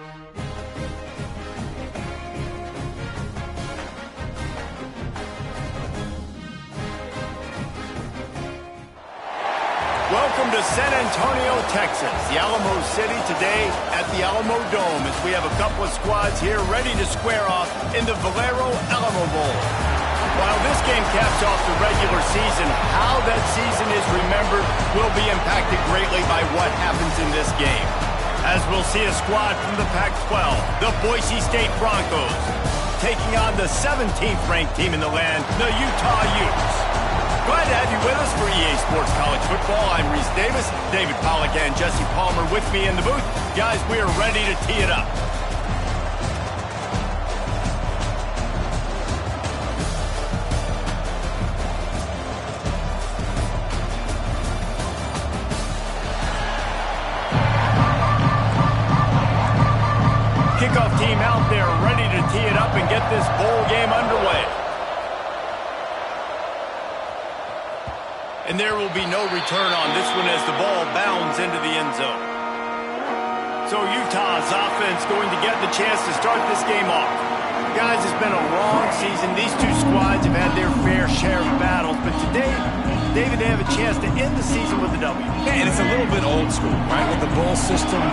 Welcome to San Antonio, Texas, the Alamo City today at the Alamo Dome as we have a couple of squads here ready to square off in the Y3 Alamo Bowl. While this game caps off the regular season, how that season is remembered will be impacted greatly by what happens in this game. As we'll see a squad from the Pac-12, the Boise State Broncos, taking on the 17th ranked team in the land, the Utah Utes. Glad to have you with us for EA Sports College Football. I'm Reese Davis, David Pollack and Jesse Palmer with me in the booth. Guys, we are ready to tee it up. Kickoff team out there ready to tee it up and get this bowl game underway. And there will be no return on this one as the ball bounds into the end zone. So Utah's offense going to get the chance to start this game off. Guys, it's been a long season. These two squads have had their fair share of battles, but today, David, they have a chance to end the season with a W. Yeah, and it's a little bit old school, right? With the bowl system,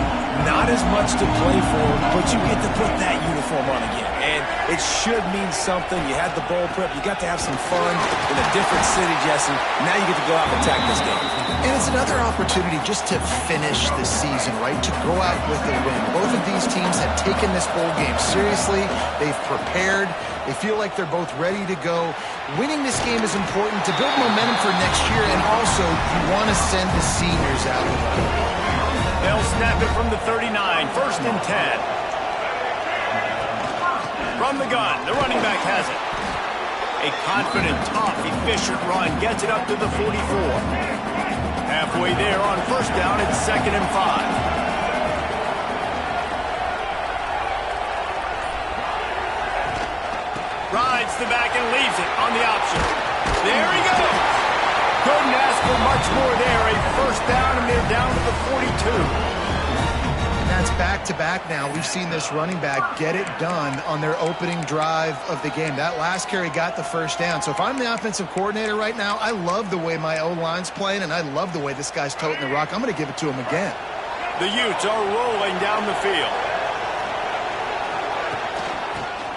not as much to play for, but you get to put that uniform on again. And it should mean something. You had the bowl prep. You got to have some fun in a different city, Jesse. Now you get to go out and attack this game. And it's another opportunity just to finish the season, right? To go out with a win. Both of these teams have taken this bowl game seriously. They've prepared. They feel like they're both ready to go. Winning this game is important to build momentum for next year, and also you want to send the seniors out with a win. They'll snap it from the 39, 1st and 10. From the gun, the running back has it. A confident, tough, efficient run gets it up to the 44. Halfway there on 1st down, it's 2nd and 5. Rides the back and leaves it on the option. There he goes. Couldn't ask for much more there. A 1st down, and they're down to the 42. That's back-to-back now. We've seen this running back get it done on their opening drive of the game. That last carry got the 1st down. So if I'm the offensive coordinator right now, I love the way my O-line's playing, and I love the way this guy's toting the rock. I'm going to give it to him again. The Utes are rolling down the field.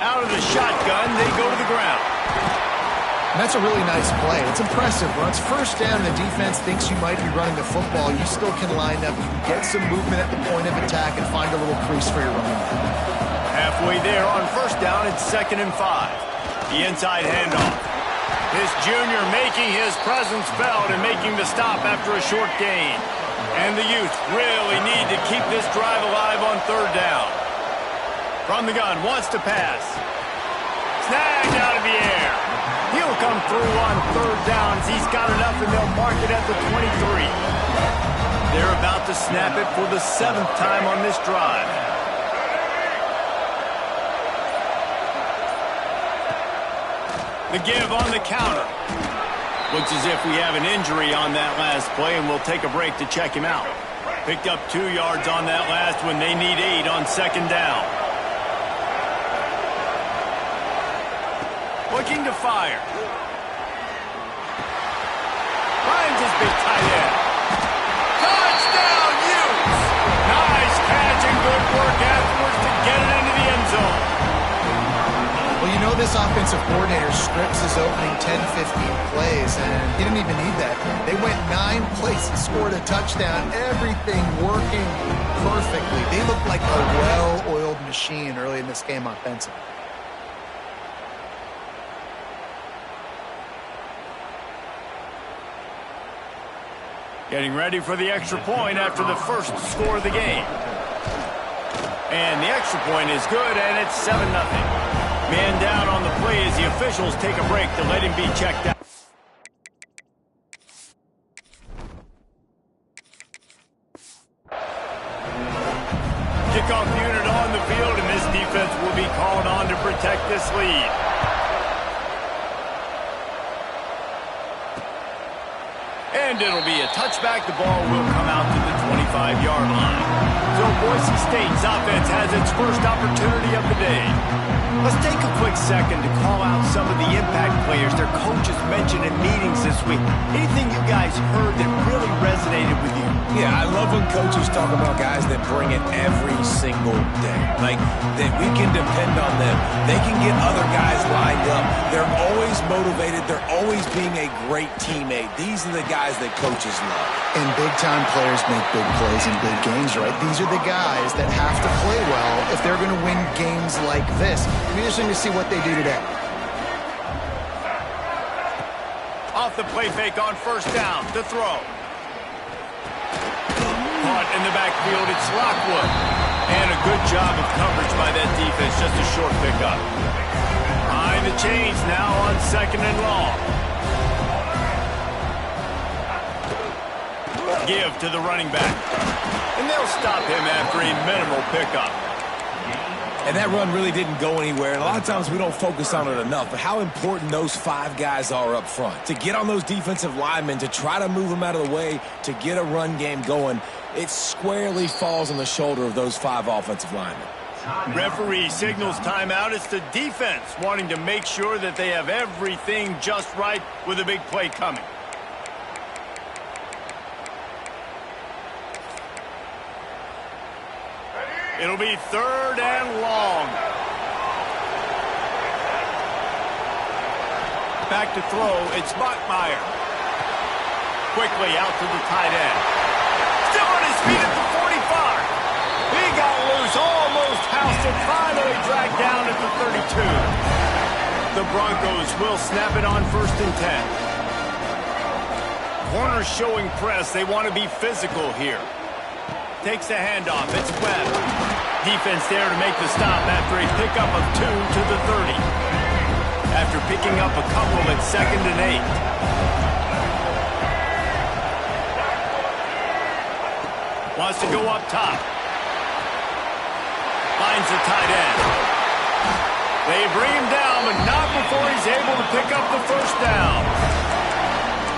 Out of the shotgun, they go to the ground. And that's a really nice play. It's impressive. When it's 1st down and the defense thinks you might be running the football, you still can line up, you can get some movement at the point of attack and find a little crease for your running back. Halfway there on 1st down, it's 2nd and 5. The inside handoff. This junior making his presence felt and making the stop after a short gain. And the Utes really need to keep this drive alive on 3rd down. From the gun, wants to pass. Snagged out of the air. He'll come through on 3rd down as he's got enough, and they'll mark it at the 23. They're about to snap it for the 7th time on this drive. The give on the counter. Looks as if we have an injury on that last play, and we'll take a break to check him out. Picked up 2 yards on that last one. They need 8 on 2nd down. Looking to fire. Finds his big tight end. Touchdown, Utes! Nice catch and good work afterwards to get it into the end zone. Well, you know this offensive coordinator scripts his opening 10, 15 plays, and he didn't even need that. They went 9 plays and scored a touchdown. Everything working perfectly. They looked like a well-oiled machine early in this game offensively. Getting ready for the extra point after the 1st score of the game. And the extra point is good, and it's 7-0. Man down on the play as the officials take a break to let him be checked out. Kickoff unit on the field, and this defense will be called on to protect this lead. And it'll be a touchback. The ball will come out to the 25-yard line. So Boise State's offense has its first opportunity of the day. Let's take a quick second to call out some of the impact players their coaches mentioned in meetings this week. Anything you guys heard that really resonated with you? Yeah, I love when coaches talk about guys that bring it every single day. Like, that we can depend on them. They can get other guys lined up. They're always motivated. They're always being a great teammate. These are the guys that coaches love. And big-time players make big plays in big games, right? These are the guys that have to play well if they're going to win games like this. It'll be interesting to see what they do today. Off the play fake on first down to throw. Caught in the backfield, it's Lockwood. And a good job of coverage by that defense, just a short pickup. Behind the chains now on second and long. Give to the running back. And they'll stop him after a minimal pickup. And that run really didn't go anywhere. And a lot of times we don't focus on it enough. But how important those 5 guys are up front. To get on those defensive linemen, to try to move them out of the way, to get a run game going, it squarely falls on the shoulder of those 5 offensive linemen. Referee signals timeout. It's the defense wanting to make sure that they have everything just right with a big play coming. It'll be third and long. Back to throw, it's Bachmeier. Quickly out to the tight end. Still on his feet at the 45. He got loose, almost housed it, finally dragged down at the 32. The Broncos will snap it on first and 10. Corners showing press. They want to be physical here. Takes the handoff. It's Webb. Defense there to make the stop after a pickup of 2 to the 30. After picking up a couple at second and 8. Wants to go up top. Finds the tight end. They bring him down, but not before he's able to pick up the first down.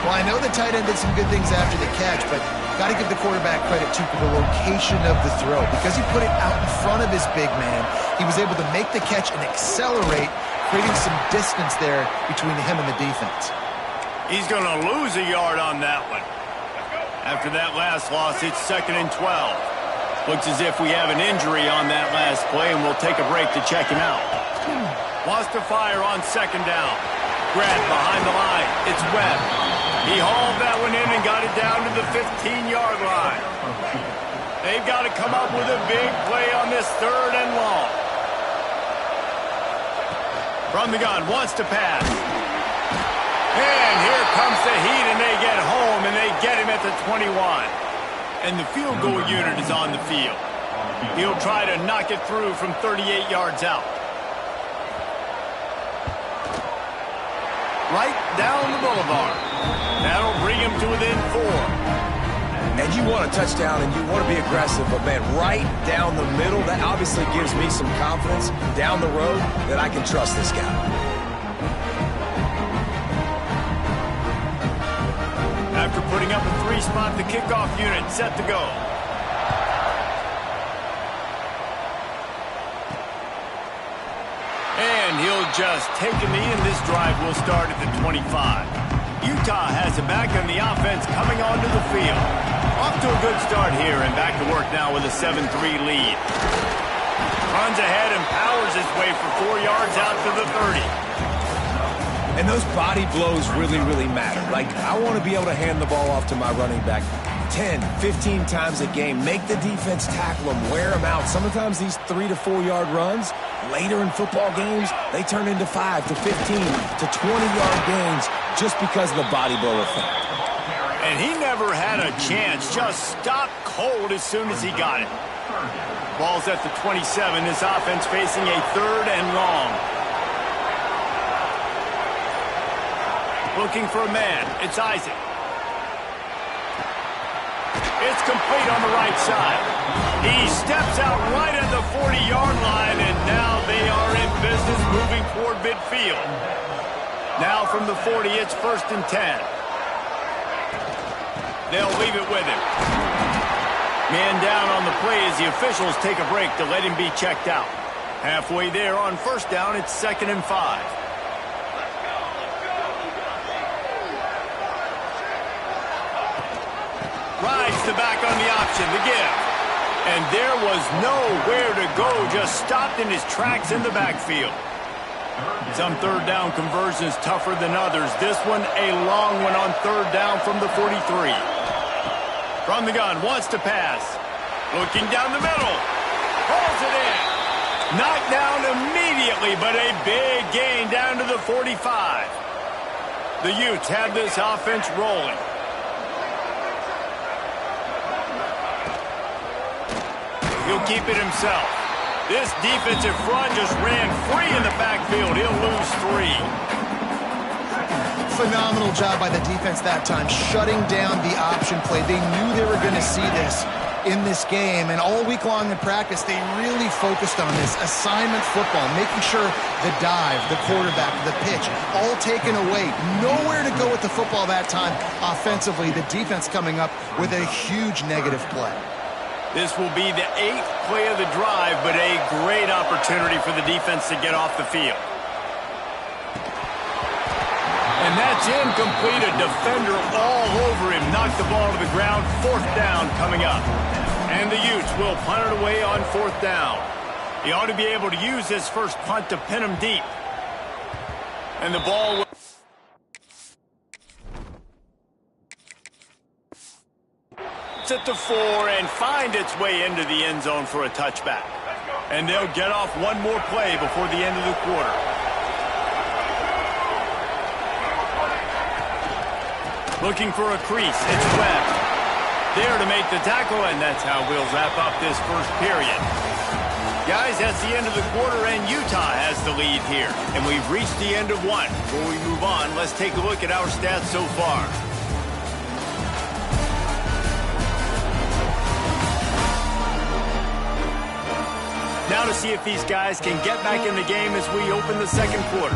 Well, I know the tight end did some good things after the catch, but got to give the quarterback credit, too, for the location of the throw. Because he put it out in front of his big man, he was able to make the catch and accelerate, creating some distance there between him and the defense. He's going to lose a yard on that one. After that last loss, it's second and 12. Looks as if we have an injury on that last play, and we'll take a break to check him out. Wants to fire on second down. Grab behind the line. It's Webb. He hauled that one in and got it down to the 15-yard line. They've got to come up with a big play on this third and long. From the gun, wants to pass. And here comes the heat, and they get home, and they get him at the 21. And the field goal unit is on the field. He'll try to knock it through from 38 yards out. Right down the boulevard. That'll bring him to within 4. And you want a touchdown and you want to be aggressive, but man, right down the middle, that obviously gives me some confidence down the road that I can trust this guy. After putting up a 3-spot, the kickoff unit set to go. And he'll just take a knee, and this drive will start at the 25. Utah has it back, and the offense coming onto the field. Off to a good start here, and back to work now with a 7-3 lead. Runs ahead and powers his way for 4 yards out to the 30. And those body blows really, really matter. Like, I want to be able to hand the ball off to my running back 10, 15 times a game. Make the defense tackle them, wear them out. Sometimes these 3 to 4 yard runs, later in football games, they turn into 5 to 15 to 20-yard gains just because of the body blow effect. And he never had a chance. Just stopped cold as soon as he got it. Ball's at the 27. This offense facing a third and long. Looking for a man. It's Isaac. It's complete on the right side. He steps out right at the 40-yard line, and now they are in business moving toward midfield. Now from the 40, it's first and 10. They'll leave it with him. Man down on the play as the officials take a break to let him be checked out. Halfway there on first down, it's 2nd and 5. Rides the back on the option, the give. And there was nowhere to go, just stopped in his tracks in the backfield. Some third down conversions tougher than others. This one a long one on third down from the 43. From the gun, wants to pass. Looking down the middle. Pulls it in. Knocked down immediately, but a big gain down to the 45. The Utes have this offense rolling. He'll keep it himself. This defensive front just ran free in the backfield. He'll lose 3. Phenomenal job by the defense that time, shutting down the option play. They knew they were going to see this in this game, and all week long in practice, they really focused on this assignment football, making sure the dive, the quarterback, the pitch, all taken away. Nowhere to go with the football that time offensively. The defense coming up with a huge negative play. This will be the 8th play of the drive, but a great opportunity for the defense to get off the field. And that's incomplete. A defender all over him. Knocked the ball to the ground. 4th down coming up. And the Utes will punt it away on 4th down. He ought to be able to use this first punt to pin him deep. And the ball will... at the 4 and find its way into the end zone for a touchback. And they'll get off one more play before the end of the quarter. Looking for a crease. It's Webb. There to make the tackle, and that's how we'll wrap up this first period. Guys, that's the end of the quarter, and Utah has the lead here. And we've reached the end of one. Before we move on, let's take a look at our stats so far. Now to see if these guys can get back in the game as we open the second quarter.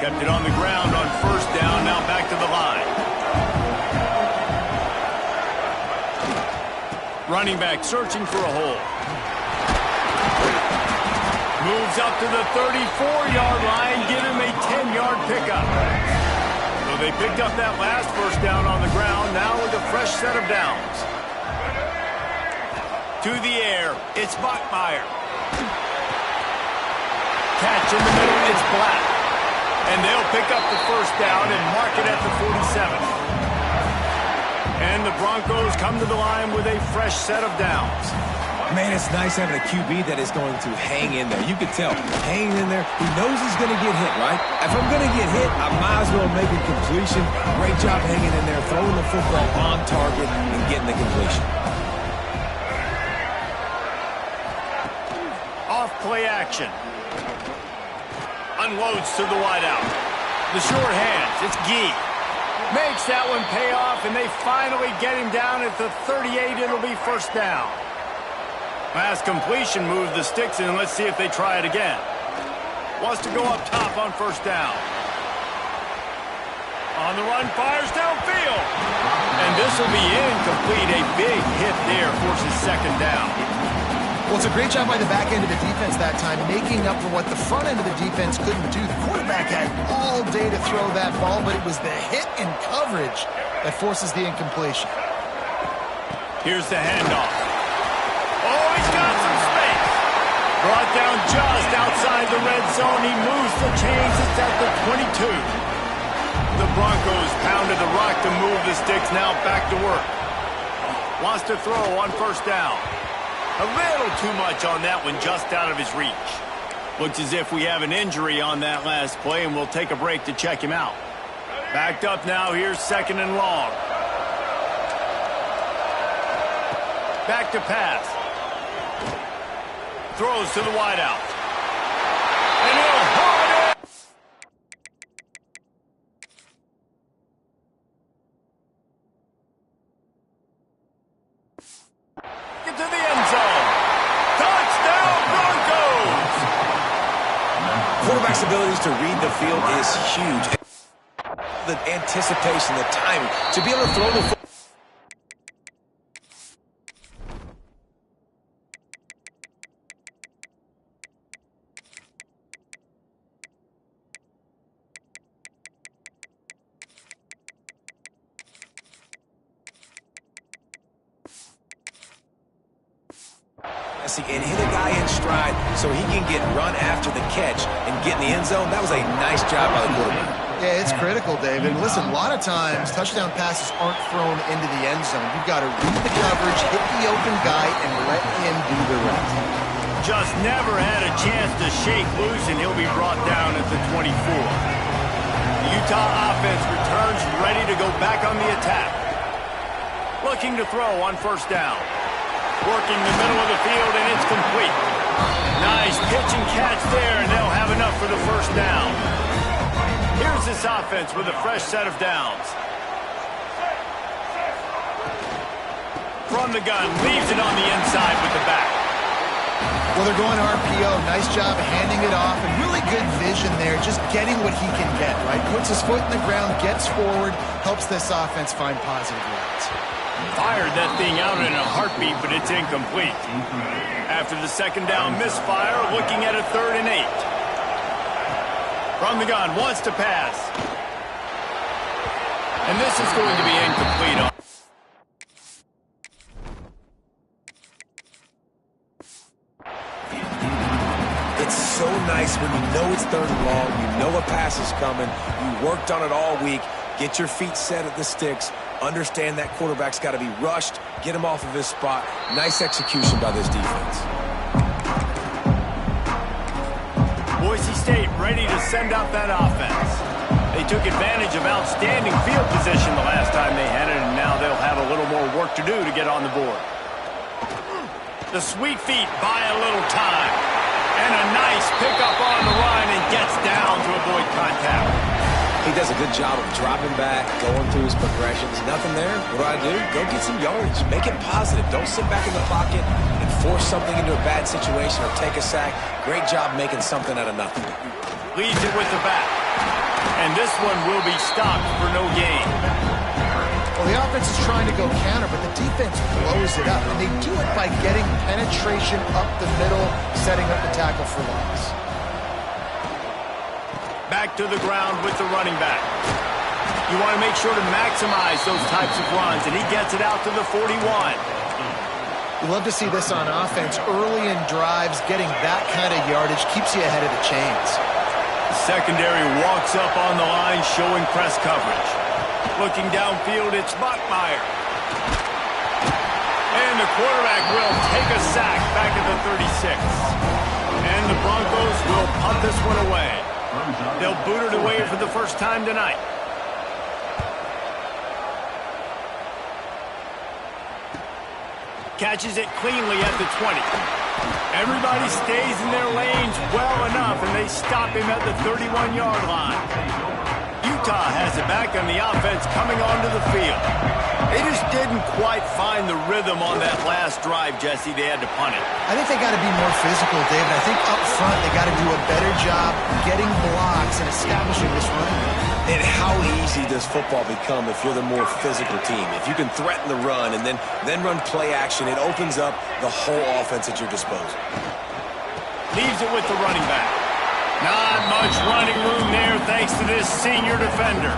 Kept it on the ground on first down, now back to the line. Running back searching for a hole. Moves up to the 34-yard line, give him a 10-yard pickup. So they picked up that last first down on the ground, now with a fresh set of downs. To the air, it's Bachmeier. Catch in the middle, it's Black. And they'll pick up the first down and mark it at the 47. And the Broncos come to the line with a fresh set of downs. Man, it's nice having a QB that is going to hang in there. You can tell, hanging in there, he knows he's going to get hit, right? If I'm going to get hit, I might as well make a completion. Great job hanging in there, throwing the football on target and getting the completion. Off play action. Unloads to the wideout. The short hands, it's Gee. Makes that one pay off, and they finally get him down at the 38. It'll be first down. Last completion moved the sticks in. Let's see if they try it again. Wants to go up top on first down. On the run, fires downfield. And this will be incomplete. A big hit there forces second down. Well, it's a great job by the back end of the defense that time, making up for what the front end of the defense couldn't do. The quarterback had all day to throw that ball, but it was the hit and coverage that forces the incompletion. Here's the handoff. Oh, he's got some space. Brought down just outside the red zone. He moves the chains. It's at the 22. The Broncos pounded the rock to move the sticks. Now back to work. Wants to throw on first down. A little too much on that one, just out of his reach. Looks as if we have an injury on that last play, and we'll take a break to check him out. Backed up now. Here's second and long. Back to pass. Throws to the wideout. And he'll haul it in. quarterback's abilities to read the field is huge. The anticipation, the timing, to be able to throw the football. And hit a guy in stride so he can get run after the catch and get in the end zone. That was a nice job by the quarterback. Yeah, it's critical, David. Listen, a lot of times touchdown passes aren't thrown into the end zone. You've got to read the coverage, hit the open guy, and let him do the rest. Just never had a chance to shake loose, and he'll be brought down at the 24. The Utah offense returns ready to go back on the attack. Looking to throw on first down. Working the middle of the field, and it's complete. Nice pitch and catch there, and they'll have enough for the first down. Here's this offense with a fresh set of downs. From the gun, leaves it on the inside with the back. Well, they're going RPO. Nice job handing it off, and really good vision there, just getting what he can get, right? Puts his foot in the ground, gets forward, helps this offense find positive routes. Fired that thing out in a heartbeat, but it's incomplete. After the second down misfire, looking at a 3rd and 8. From the gun, wants to pass. And this is going to be incomplete. It's so nice when you know it's 3rd and long, you know a pass is coming, you worked on it all week, get your feet set at the sticks, understand that quarterback's got to be rushed, get him off of his spot. Nice execution by this defense. Boise State ready to send out that offense. They took advantage of outstanding field position the last time they had it, and now they'll have a little more work to do to get on the board. The sweet feet buy a little time. And a nice pickup on the run, and gets down to avoid contact. He does a good job of dropping back, going through his progressions. Nothing there. What do? Go get some yardage. Make it positive. Don't sit back in the pocket and force something into a bad situation or take a sack. Great job making something out of nothing. Leads it with the back. And this one will be stopped for no gain. Well, the offense is trying to go counter, but the defense blows it up. And they do it by getting penetration up the middle, setting up the tackle for loss. Back to the ground with the running back. You want to make sure to maximize those types of runs, and he gets it out to the 41. You love to see this on offense. Early in drives, getting that kind of yardage keeps you ahead of the chains. The secondary walks up on the line, showing press coverage. Looking downfield, it's Bachmeier. And the quarterback will take a sack back at the 36. And the Broncos will punt this one away. They'll boot it away for the first time tonight. Catches it cleanly at the 20. Everybody stays in their lanes well enough, and they stop him at the 31-yard line. Utah has it back on the offense coming onto the field. They just didn't quite find the rhythm on that last drive, Jesse. They had to punt it. I think they got to be more physical, David. I think up front they got to do a better job getting blocks and establishing this run. And how easy does football become if you're the more physical team? If you can threaten the run and then run play action, it opens up the whole offense at your disposal. Leaves it with the running back. Not much running room there thanks to this senior defender.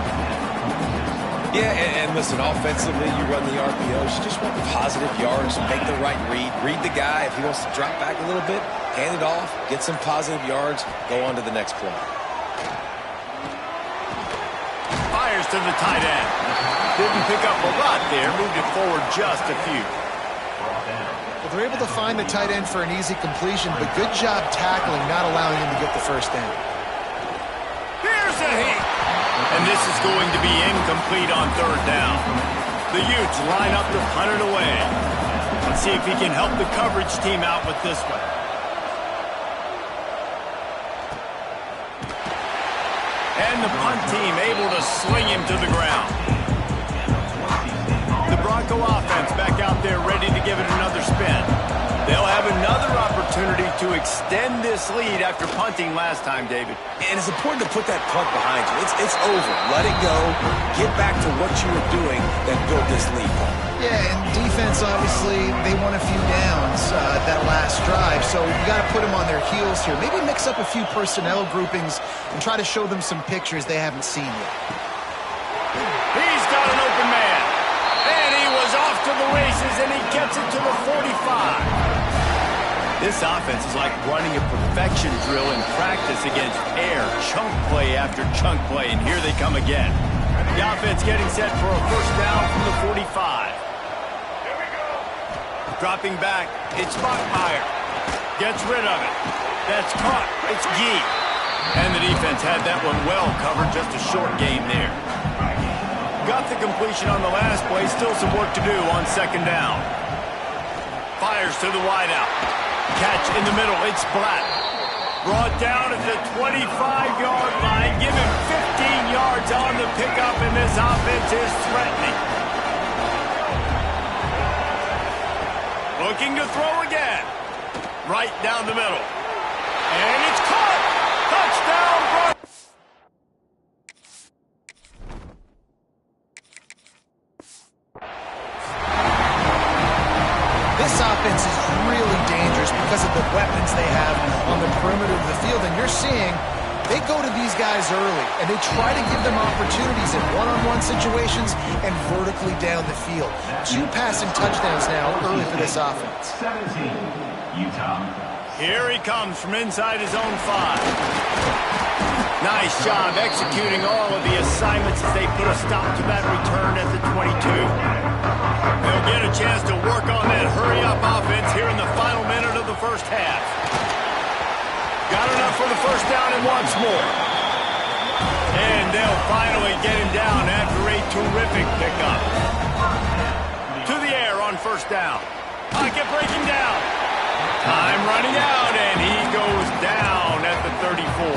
Yeah, and listen, offensively, you run the RPOs. You just want positive yards, make the right read. Read the guy. If he wants to drop back a little bit, hand it off, get some positive yards, go on to the next play. Fires to the tight end. Didn't pick up a lot there, moved it forward just a few. Well, they're able to find the tight end for an easy completion, but good job tackling, not allowing him to get the first down. Here's a hit. And this is going to be incomplete on third down. The Utes line up to punt it away. Let's see if he can help the coverage team out with this one. And the punt team able to sling him to the ground. The Bronco offense back out there ready to give it another spin. They'll have another opportunity to extend this lead after punting last time, David. And it's important to put that punt behind you. It's over. Let it go. Get back to what you were doing that built this lead, Paul. Yeah, and defense, obviously, they won a few downs that last drive, so you got to put them on their heels here. Maybe mix up a few personnel groupings and try to show them some pictures they haven't seen yet. He's got an open man. And he was off to the races, and he gets it to the 45. This offense is like running a perfection drill in practice against air, chunk play after chunk play, and here they come again. The offense getting set for a first down from the 45. Dropping back, it's Bachmeier. Gets rid of it. That's caught. It's Gee. And the defense had that one well covered, just a short game there. Got the completion on the last play, still some work to do on second down. Fires to the wideout. Catch in the middle, it's Blatt. Brought down at the 25-yard line. Give him 15 yards on the pickup, and this offense is threatening. Looking to throw again. Right down the middle. And it's caught. Touchdown, bro. This offense is really dangerous because of the weapons they have on the perimeter of the field. And you're seeing they go to these guys early, and they try to give them opportunities in one-on-one situations and vertically down the field. 2 passing touchdowns now early for this offense. 17, Utah. Here he comes from inside his own 5. Nice job executing all of the assignments as they put a stop to that return at the 22. They'll get a chance to work on that hurry-up offense here in the final minute of the first half. Got enough for the first down and once more. And they'll finally get him down after a terrific pickup. To the air on first down. Pocket breaking down. Time running out, and he goes down at the 34.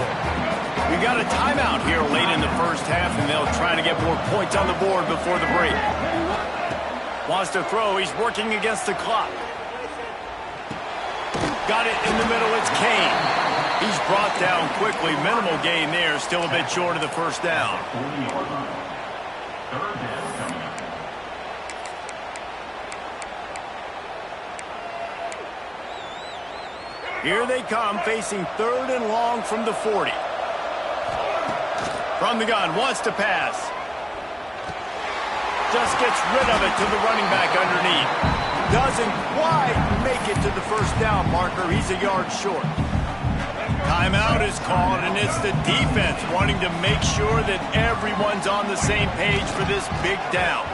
We got a timeout here late in the first half, and they'll try to get more points on the board before the break. Wants to throw. He's working against the clock. Got it in the middle. It's Kane. He's brought down quickly. Minimal gain there. Still a bit short of the first down. Here they come, facing 3rd and long from the 40. From the gun, wants to pass. Just gets rid of it to the running back underneath. Doesn't quite make it to the first down marker. He's a yard short. Timeout is called, and it's the defense wanting to make sure that everyone's on the same page for this big down.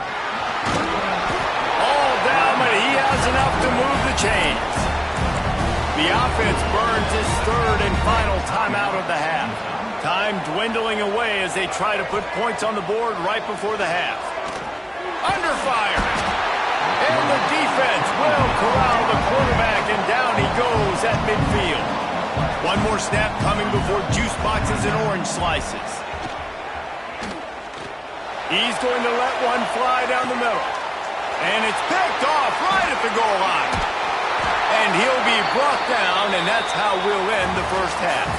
All down, but he has enough to move the chains. The offense burns his 3rd and final timeout of the half. Time dwindling away as they try to put points on the board right before the half. Under fire. And the defense will corral the quarterback, and down he goes at midfield. One more snap coming before juice boxes and orange slices. He's going to let one fly down the middle. And it's picked off right at the goal line. And he'll be brought down, and that's how we'll end the first half.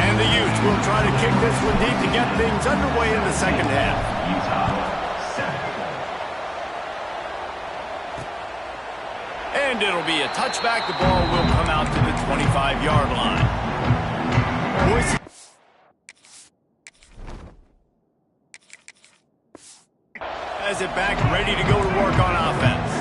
And the Utes will try to kick this one deep to get things underway in the second half. And it'll be a touchback. The ball will come out to the 25-yard line. Boise has it back, ready to go to work on offense.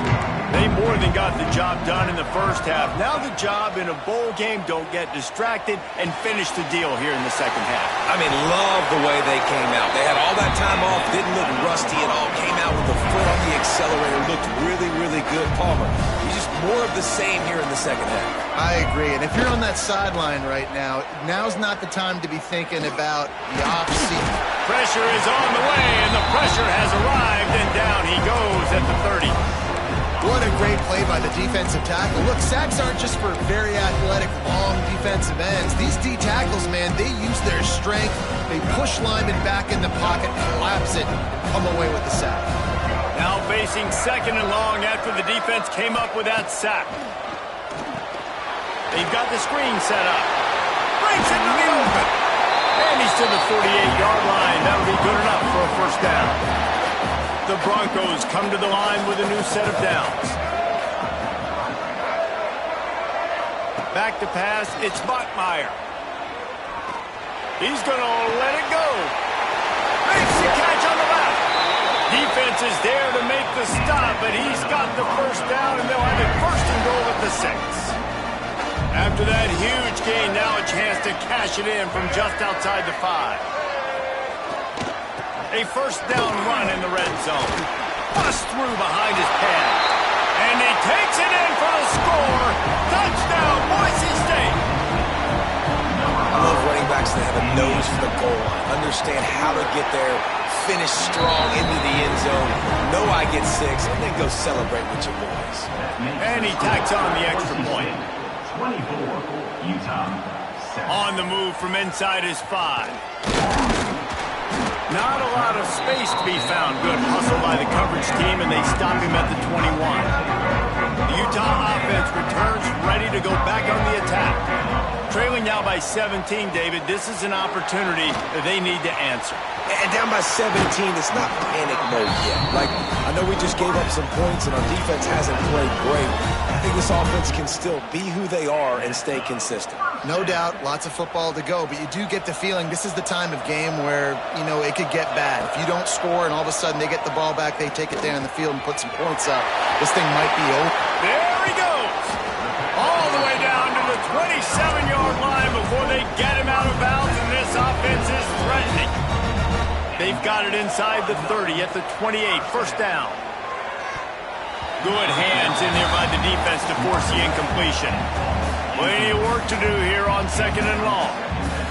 They more than got the job done in the first half. Now the job in a bowl game, don't get distracted and finish the deal here in the second half. I mean, love the way they came out. They had all that time off, didn't look rusty at all, came out with the foot on the accelerator, looked really, really good. Palmer, he's just more of the same here in the second half. I agree, and if you're on that sideline right now, now's not the time to be thinking about the off-season. Pressure is on the way, and the pressure has arrived, and down he goes at the 30. What a great play by the defensive tackle. Look, sacks aren't just for very athletic, long defensive ends. These D tackles, man, they use their strength. They push linemen back in the pocket, collapse it, come away with the sack. Now facing 2nd and long after the defense came up with that sack. They've got the screen set up. Breaks into the open. And he's to the 48-yard line. That'll be good enough for a first down. The Broncos come to the line with a new set of downs. Back to pass, it's Bachmeier. He's going to let it go. Makes the catch on the left. Defense is there to make the stop, but he's got the first down, and they'll have it first and goal at the 6. After that huge gain, now a chance to cash it in from just outside the 5. A first down run in the red zone. Busts through behind his pad. And he takes it in for the score. Touchdown, Boise State. I love running backs that have a nose for the goal line. Understand how to get there, finish strong into the end zone. Know I get 6, and then go celebrate with your boys. And he tacks on the extra point. 24, Utah. 7. On the move from inside his 5. Not a lot of space to be found. Good hustle by the coverage team, and they stop him at the 21. The Utah offense returns, ready to go back on the attack. Trailing now by 17, David. This is an opportunity that they need to answer. And down by 17, it's not panic mode yet. Like, I know we just gave up some points, and our defense hasn't played great. I think this offense can still be who they are and stay consistent. No doubt, lots of football to go, but you do get the feeling this is the time of game where, you know, it could get bad. If you don't score and all of a sudden they get the ball back, they take it down the field and put some points up, this thing might be over. There he goes. All the way down to the 27-yard line before they get him out of bounds, and this offense is threatening. They've got it inside the 30 at the 28, first down. Good hands in there by the defense to force the incompletion. Plenty of work to do here on 2nd and long.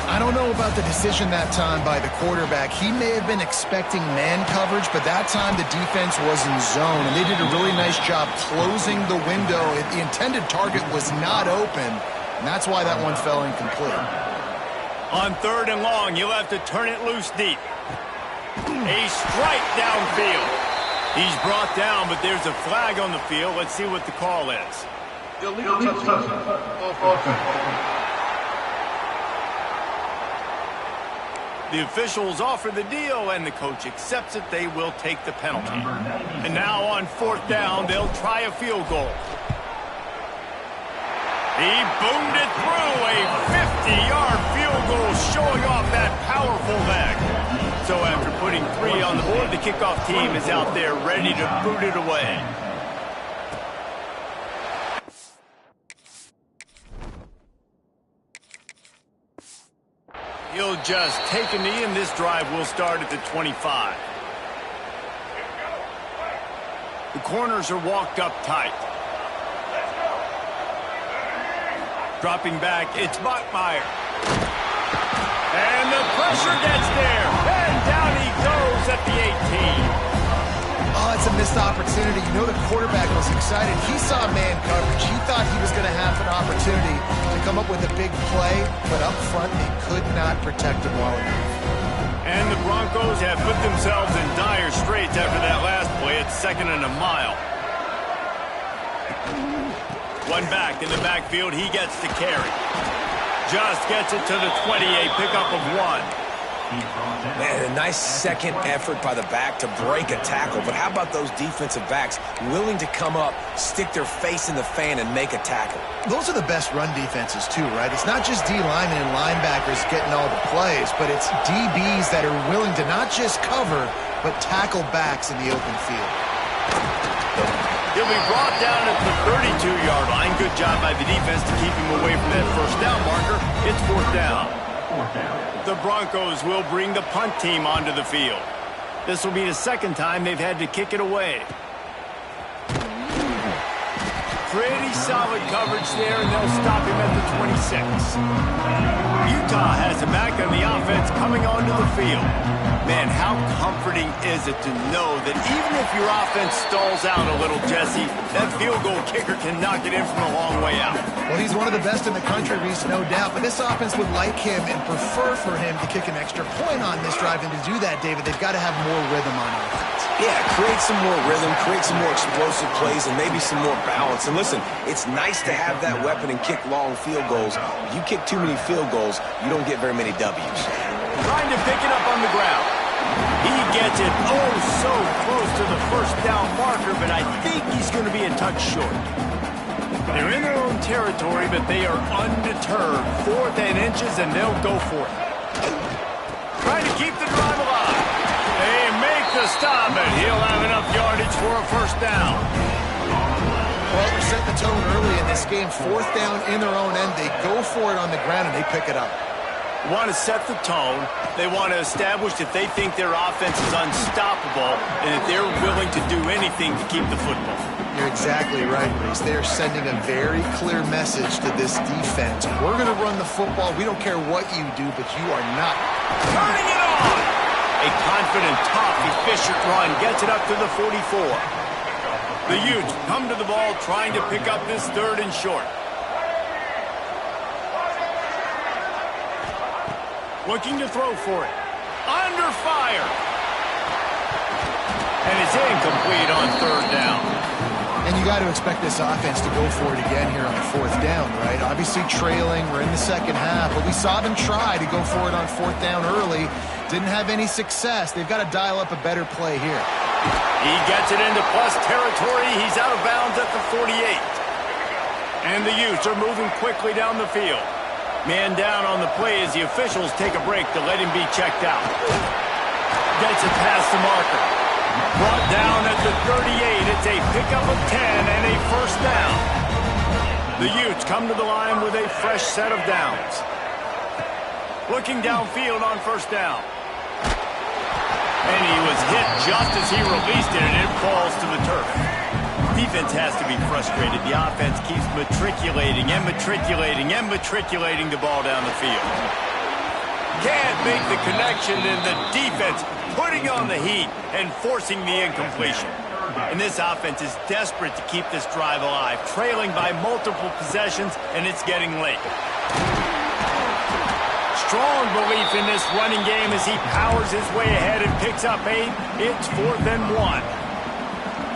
I don't know about the decision that time by the quarterback. He may have been expecting man coverage, but that time the defense was in zone, and they did a really nice job closing the window. The intended target was not open, and that's why that one fell incomplete. On 3rd and long, you'll have to turn it loose deep. A strike downfield. He's brought down, but there's a flag on the field. Let's see what the call is. Illegal touchdown. The officials offer the deal, and the coach accepts it. They will take the penalty. And now on 4th down, they'll try a field goal. He boomed it through, a 50-yard field goal showing off that powerful leg. So after putting 3 on the board, the kickoff team is out there ready to boot it away. He'll just take a knee, and this drive will start at the 25. The corners are walked up tight. Dropping back, it's Bachmeier. And the pressure gets there. And down he goes at the 18. Oh, it's a missed opportunity. You know the quarterback was excited. He saw man coverage. He thought he was going to have an opportunity to come up with a big play, but up front they could not protect him well enough. And the Broncos have put themselves in dire straits after that last play. It's 2nd and a mile. One back in the backfield. He gets the carry. Just gets it to the 20, a pickup of 1. Man, a nice second effort by the back to break a tackle. But how about those defensive backs willing to come up, stick their face in the fan, and make a tackle? Those are the best run defenses, too, right? It's not just D linemen and linebackers getting all the plays, but it's DBs that are willing to not just cover, but tackle backs in the open field. He'll be brought down at the 32-yard line. Good job by the defense to keep him away from that first down marker. It's 4th down. The Broncos will bring the punt team onto the field. This will be the 2nd time they've had to kick it away. Pretty solid coverage there, and they'll stop him at the 26. Utah has a back on the offense coming onto the field. Man, how comforting is it to know that even if your offense stalls out a little, Jesse, that field goal kicker can knock it in from a long way out. Well, he's one of the best in the country, Reese, no doubt. But this offense would like him and prefer for him to kick an extra point on this drive. And to do that, David, they've got to have more rhythm on offense. Yeah, create some more rhythm, create some more explosive plays, and maybe some more balance. And listen, it's nice to have that weapon and kick long field goals. If you kick too many field goals, you don't get very many W's. Trying to pick it up on the ground. He gets it oh so close to the first down marker, but I think he's going to be a touch short. They're in their own territory, but they are undeterred. 4th and inches, and they'll go for it. Trying to keep the drive alive. They make the stop, and he'll have enough yardage for a first down. Well, we set the tone early in this game. 4th down in their own end. They go for it on the ground, and they pick it up. Want to set the tone. They want to establish that they think their offense is unstoppable and that they're willing to do anything to keep the football. You're exactly right, Reese. They're sending a very clear message to this defense. We're going to run the football. We don't care what you do, but you are not. Turning it on! A confident, tough, efficient run gets it up to the 44. The Utes come to the ball trying to pick up this 3rd and short. Looking to throw for it. Under fire. And it's incomplete on 3rd down. And you got to expect this offense to go for it again here on 4th down, right? Obviously trailing. We're in the second half, but we saw them try to go for it on 4th down early. Didn't have any success. They've got to dial up a better play here. He gets it into plus territory. He's out of bounds at the 48. And the Utes are moving quickly down the field. Man down on the play as the officials take a break to let him be checked out. Gets it past the marker. Brought down at the 38. It's a pickup of 10 and a first down. The Utes come to the line with a fresh set of downs. Looking downfield on first down. And he was hit just as he released it, and it falls to the turf. Defense has to be frustrated. The offense keeps matriculating and matriculating and matriculating the ball down the field. Can't make the connection, and the defense putting on the heat and forcing the incompletion. And this offense is desperate to keep this drive alive, trailing by multiple possessions, and it's getting late. Strong belief in this running game as he powers his way ahead and picks up 8. It's 4th and 1.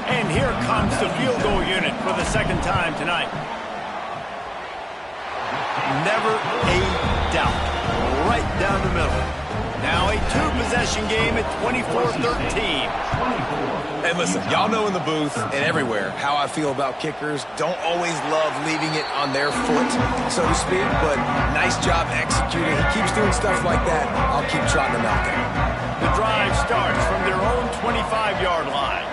And here comes the field goal unit for the 2nd time tonight. Never a doubt. Right down the middle. Now a 2-possession game at 24-13. And listen, y'all know in the booth and everywhere how I feel about kickers. Don't always love leaving it on their foot, so to speak, but nice job executing. He keeps doing stuff like that. I'll keep trotting him out there. The drive starts from their own 25-yard line.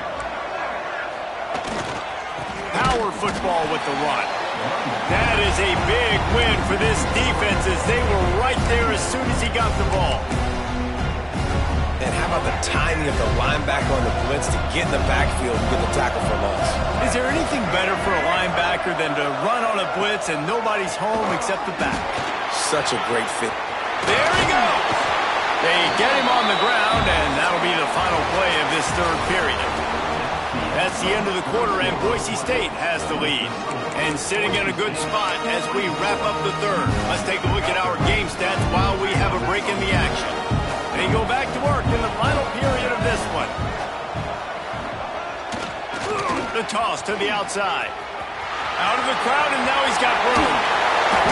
Power football with the run. That is a big win for this defense as they were right there as soon as he got the ball. And how about the timing of the linebacker on the blitz to get in the backfield and get the tackle for loss? Is there anything better for a linebacker than to run on a blitz and nobody's home except the back? Such a great fit. There he goes. They get him on the ground, and that'll be the final play of this 3rd period. That's the end of the quarter, and Boise State has the lead. And sitting in a good spot as we wrap up the 3rd. Let's take a look at our game stats while we have a break in the action. They go back to work in the final period of this one. The toss to the outside. Out of the crowd, and now he's got room.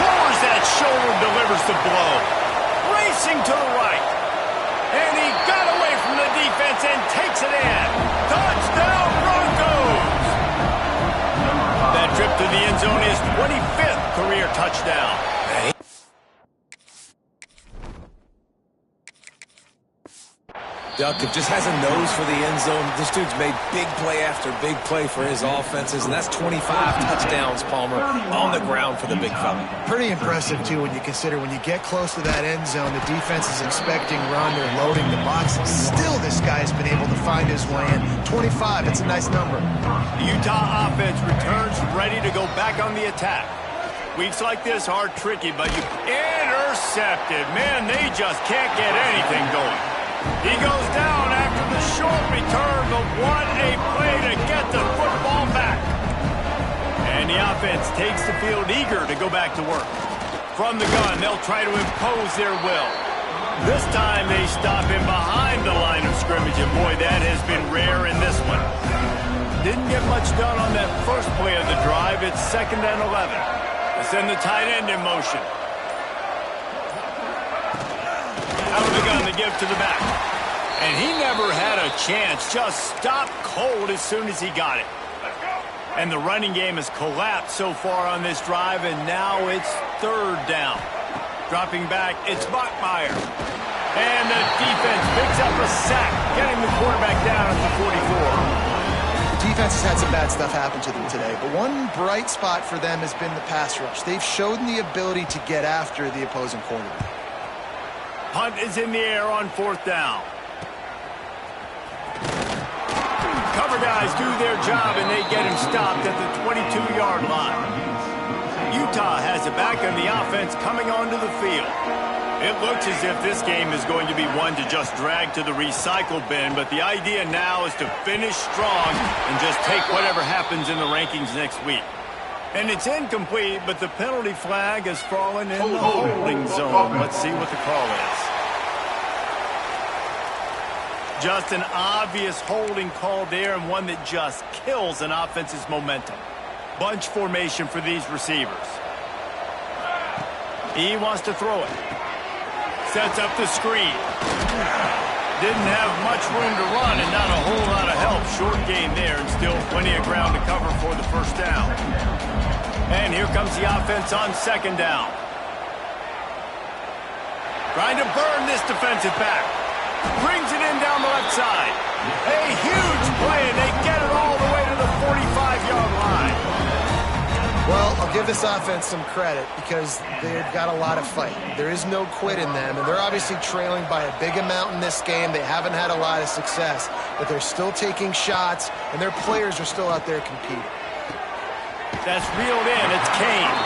Lowers that shoulder, delivers the blow. Racing to the right. And he got away from the defense and takes it in. Touchdown, Broncos! That trip to the end zone is 25th career touchdown. Duck just has a nose for the end zone. This dude's made big play after big play for his offenses, and that's 25 touchdowns, Palmer, on the ground for the big fella. Pretty impressive, too, when you consider when you get close to that end zone, the defense is expecting run, they're loading the box. Still, this guy's been able to find his way in. 25, it's a nice number. The Utah offense returns ready to go back on the attack. Weeks like this are tricky, but you intercepted. Man, they just can't get anything going. He goes down after the short return, but what a play to get the football back. And the offense takes the field eager to go back to work. From the gun, they'll try to impose their will. This time they stop him behind the line of scrimmage, and boy, that has been rare in this one. Didn't get much done on that first play of the drive. It's 2nd and 11. They send the tight end in motion. Out of the gun, they give to the back. And he never had a chance. Just stopped cold as soon as he got it. And the running game has collapsed so far on this drive, and now it's 3rd down. Dropping back, it's Bachmeier. And the defense picks up a sack, getting the quarterback down at the 44. The defense has had some bad stuff happen to them today, but one bright spot for them has been the pass rush. They've shown the ability to get after the opposing quarterback. Punt is in the air on 4th down. Cover guys do their job, and they get him stopped at the 22-yard line. Utah has it back, and the offense coming onto the field. It looks as if this game is going to be one to just drag to the recycle bin, but the idea now is to finish strong and just take whatever happens in the rankings next week. And it's incomplete, but the penalty flag has fallen in the holding zone. Let's see what the call is. Just an obvious holding call there, and one that just kills an offense's momentum. Bunch formation for these receivers. He wants to throw it. Sets up the screen. Didn't have much room to run and not a whole lot of help. Short gain there, and still plenty of ground to cover for the 1st down. And here comes the offense on 2nd down. Trying to burn this defensive back. Brings it in down the left side. A huge play, and they get it all the way to the 45-yard line. Well, I'll give this offense some credit because they've got a lot of fight. There is no quit in them, and they're obviously trailing by a big amount in this game. They haven't had a lot of success, but they're still taking shots, and their players are still out there competing. That's reeled in. It's Kane.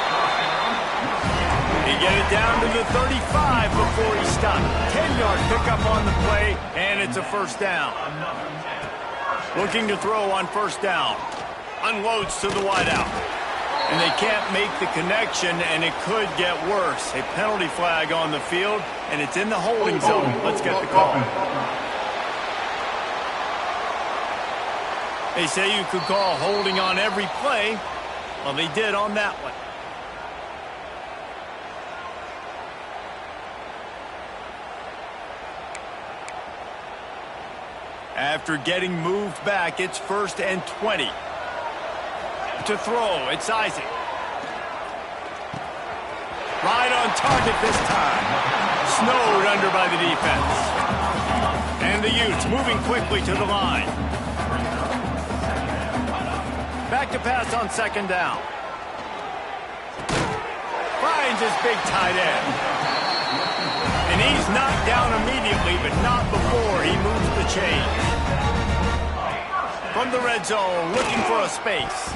He get it down to the 35 before he stopped. 10-yard pickup on the play, and it's a 1st down. Looking to throw on 1st down. Unloads to the wideout. And they can't make the connection, and it could get worse. A penalty flag on the field, and it's in the holding zone. Let's get the call. They say you could call holding on every play. Well, they did on that one. After getting moved back, it's 1st and 20. To throw, it's Isaac. Right on target this time. Snowed under by the defense. And the Utes moving quickly to the line. Back to pass on 2nd down. Finds his big tight end. And he's knocked down immediately, but not before he moves the chains. From the red zone, looking for a space.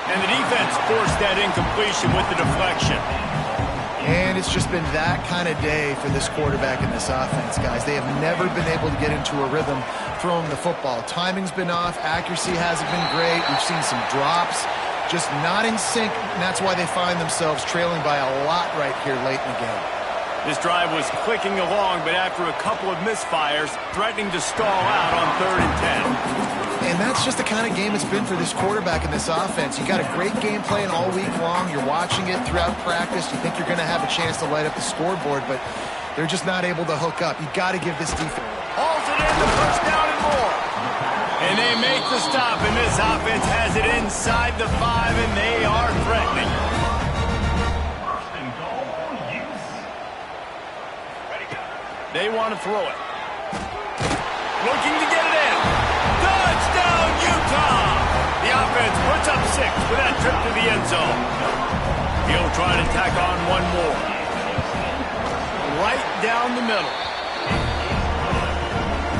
And the defense forced that incompletion with the deflection. And it's just been that kind of day for this quarterback and this offense, guys. They have never been able to get into a rhythm throwing the football. Timing's been off. Accuracy hasn't been great. We've seen some drops. Just not in sync, and that's why they find themselves trailing by a lot right here late in the game. This drive was clicking along, but after a couple of misfires, threatening to stall out on 3rd and 10. And that's just the kind of game it's been for this quarterback and this offense. You got a great game plan all week long. You're watching it throughout practice. You think you're going to have a chance to light up the scoreboard, but they're just not able to hook up. You got to give this defense. Hauls it in, the 1st down and more. And they make the stop, and this offense has it inside the 5, and they are threatening. They want to throw it. Looking to get it in. Touchdown, Utah! The offense puts up 6 with that trip to the end zone. He'll try to tack on one more. Right down the middle.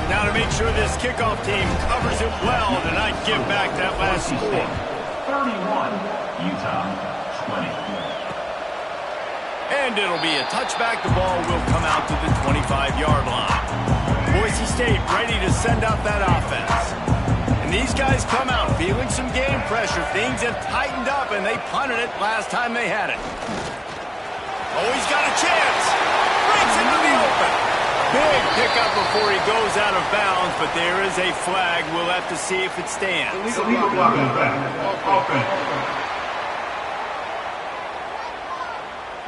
Now to make sure this kickoff team covers it well to not give back that last score. 31, Utah, 20. And it'll be a touchback. The ball will come out to the 25-yard line. Boise State ready to send out that offense. And these guys come out feeling some game pressure. Things have tightened up, and they punted it last time they had it. Oh, he's got a chance. gets into the open. Big pickup before he goes out of bounds, but there is a flag. We'll have to see if it stands. Illegal blocking offense.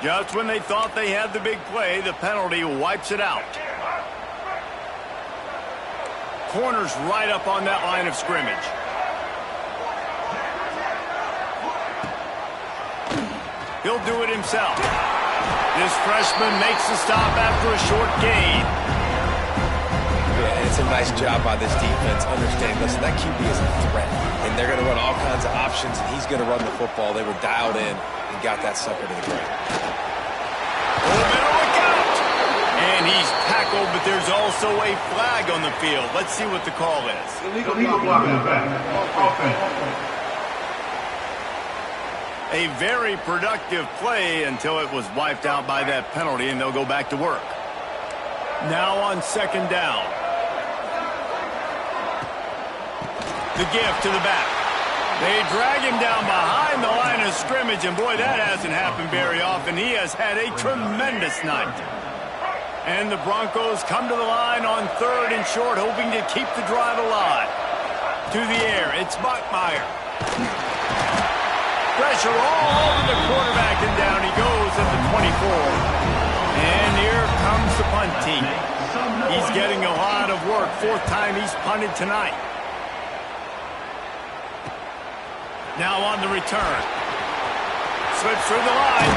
Just when they thought they had the big play, the penalty wipes it out. Corner's right up on that line of scrimmage. He'll do it himself. This freshman makes the stop after a short gain. Yeah, it's a nice job by this defense. Understand, listen, that QB is a threat, and they're going to run all kinds of options, and he's going to run the football. They were dialed in and got that sucker to the ground. Oh, better look out! And he's tackled, but there's also a flag on the field. Let's see what the call is. Illegal blocking offense. A very productive play until it was wiped out by that penalty, and they'll go back to work. Now on second down. The give to the back. They drag him down behind the line of scrimmage, and boy, that hasn't happened very often. He has had a tremendous night. And the Broncos come to the line on third and short, hoping to keep the drive alive. To the air, it's Bachmeier. Pressure all over the quarterback, and down he goes at the 24. And here comes the punt team. He's getting a lot of work. Fourth time he's punted tonight. Now on the return. Slips through the line.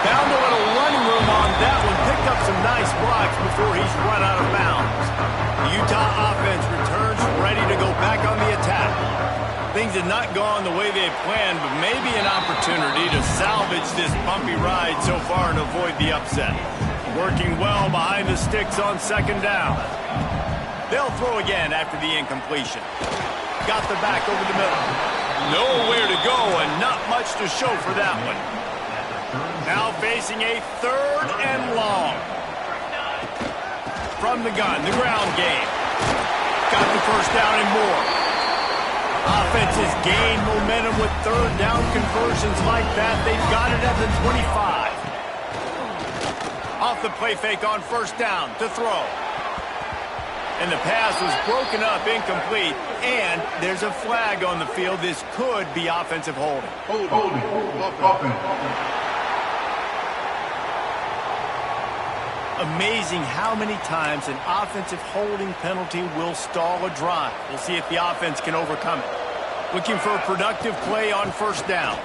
Found a little running room on that one. Picked up some nice blocks before he's run out of bounds. The Utah offense returns ready to go back on the attack. Things had not gone the way they had planned, but maybe an opportunity to salvage this bumpy ride so far and avoid the upset. Working well behind the sticks on second down. They'll throw again after the incompletion. Got the back over the middle. Nowhere to go and not much to show for that one. Now facing a third and long. From the gun, the ground game. Got the first down and more. Offenses gain momentum with third down conversions like that. They've got it at the 25. Off the play fake on first down to throw. And the pass was broken up, incomplete. And there's a flag on the field. This could be offensive holding. Amazing how many times an offensive holding penalty will stall a drive. We'll see if the offense can overcome it. Looking for a productive play on first down.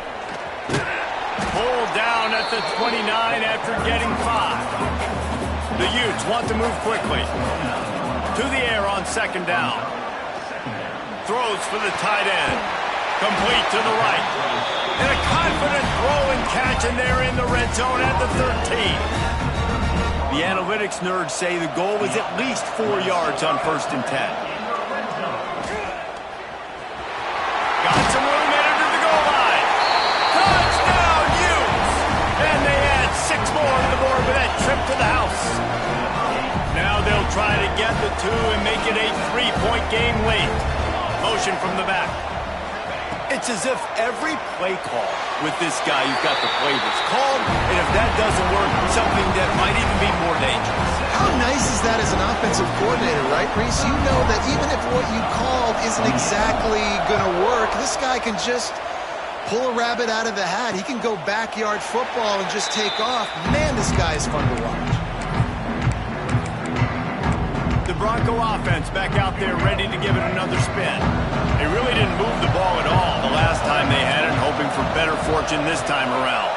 Pulled down at the 29 after getting 5. The Utes want to move quickly. To the air on second down. Throws for the tight end. Complete to the right. And a confident throw and catch, and they're in the red zone at the 13. The analytics nerds say the goal is at least 4 yards on first and 10. Got some room headed to the goal line. Touchdown, Utes! And they add 6 more to the board with that trip to the house. Now they'll try to get the 2 and make it a 3-point game late. Motion from the back. It's as if every play call with this guy, you've got the play that's called, and if that doesn't work, something that might even be more dangerous. How nice is that as an offensive coordinator, right, Reese? You know that even if what you called isn't exactly going to work, this guy can just pull a rabbit out of the hat. He can go backyard football and just take off. Man, this guy is fun to watch. The Bronco offense back out there ready to give it another spin. They really didn't move the ball at all the last time they had it, hoping for better fortune this time around.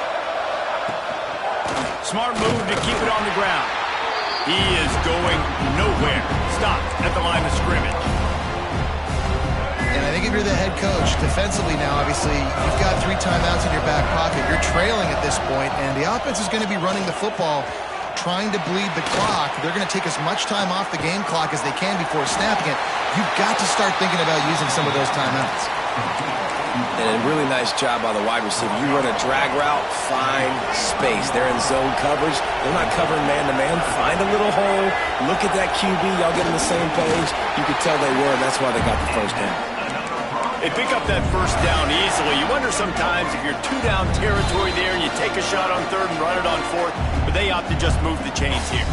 Smart move to keep it on the ground. He is going nowhere. Stopped at the line of scrimmage. And I think if you're the head coach, defensively now, obviously, you've got 3 timeouts in your back pocket. You're trailing at this point, and the offense is going to be running the football, trying to bleed the clock. They're going to take as much time off the game clock as they can before snapping it. You've got to start thinking about using some of those timeouts. And a really nice job by the wide receiver. You run a drag route, find space. They're in zone coverage. They're not covering man-to-man. Find a little hole. Look at that QB. Y'all get on the same page. You could tell they were, and that's why they got the first down. They pick up that first down easily. You wonder sometimes if you're two-down territory there and you take a shot on third and run it on fourth, but they opt to just move the chains here.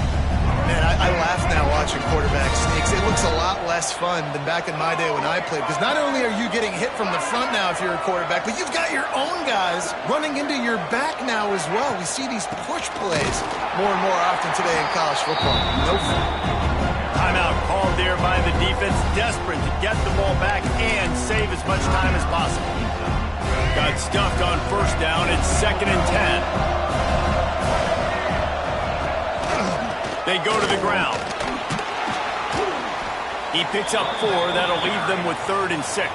Man, I laugh now watching quarterback sneaks. It looks a lot less fun than back in my day when I played, because not only are you getting hit from the front now if you're a quarterback, but you've got your own guys running into your back now as well. We see these push plays more and more often today in college football. No fun. Timeout called there by the defense, desperate to get the ball back and save as much time as possible. Got stuffed on first down. It's 2nd and 10. They go to the ground. He picks up 4. That'll leave them with 3rd and 6.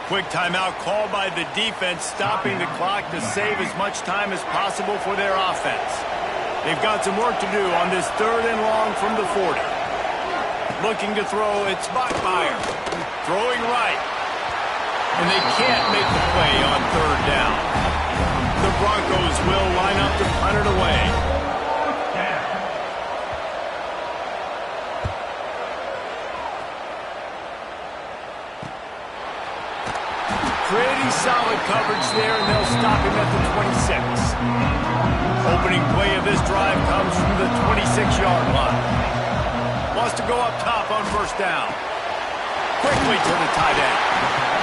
Quick timeout called by the defense, stopping the clock to save as much time as possible for their offense. They've got some work to do on this 3rd and long from the 40. Looking to throw, it's Bachmeier. Throwing right. And they can't make the play on 3rd down. The Broncos will line up to punt it away. Pretty solid coverage there, and they'll stop him at the 26. Opening play of this drive comes from the 26-yard line. Wants to go up top on first down. Quickly to the tight end.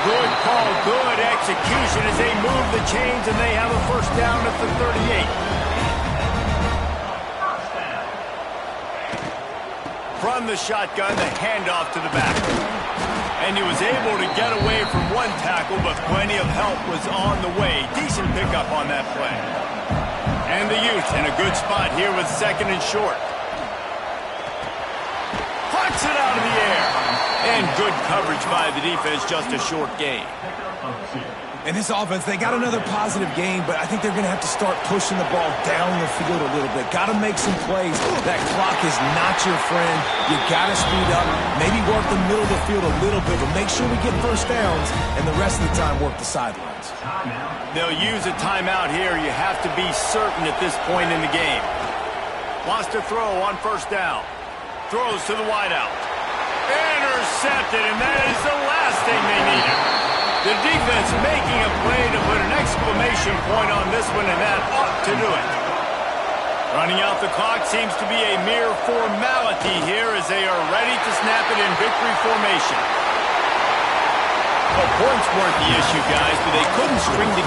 Good call, good execution as they move the chains, and they have a first down at the 38. From the shotgun, the handoff to the back. And he was able to get away from one tackle, but plenty of help was on the way. Decent pickup on that play. And the youth in a good spot here with 2nd and short. Plucks it out of the air. And good coverage by the defense, just a short gain. And this offense, they got another positive game, but I think they're going to have to start pushing the ball down the field a little bit. Got to make some plays. That clock is not your friend. You got to speed up, maybe work the middle of the field a little bit, but make sure we get first downs, and the rest of the time work the sidelines. They'll use a timeout here. You have to be certain at this point in the game. Wants to throw on first down. Throws to the wideout. Intercepted, and that is the last thing they needed. The defense making a play to put an exclamation point on this one, and that ought to do it. Running out the clock seems to be a mere formality here as they are ready to snap it in victory formation. Well, points weren't the issue, guys, but they couldn't string together.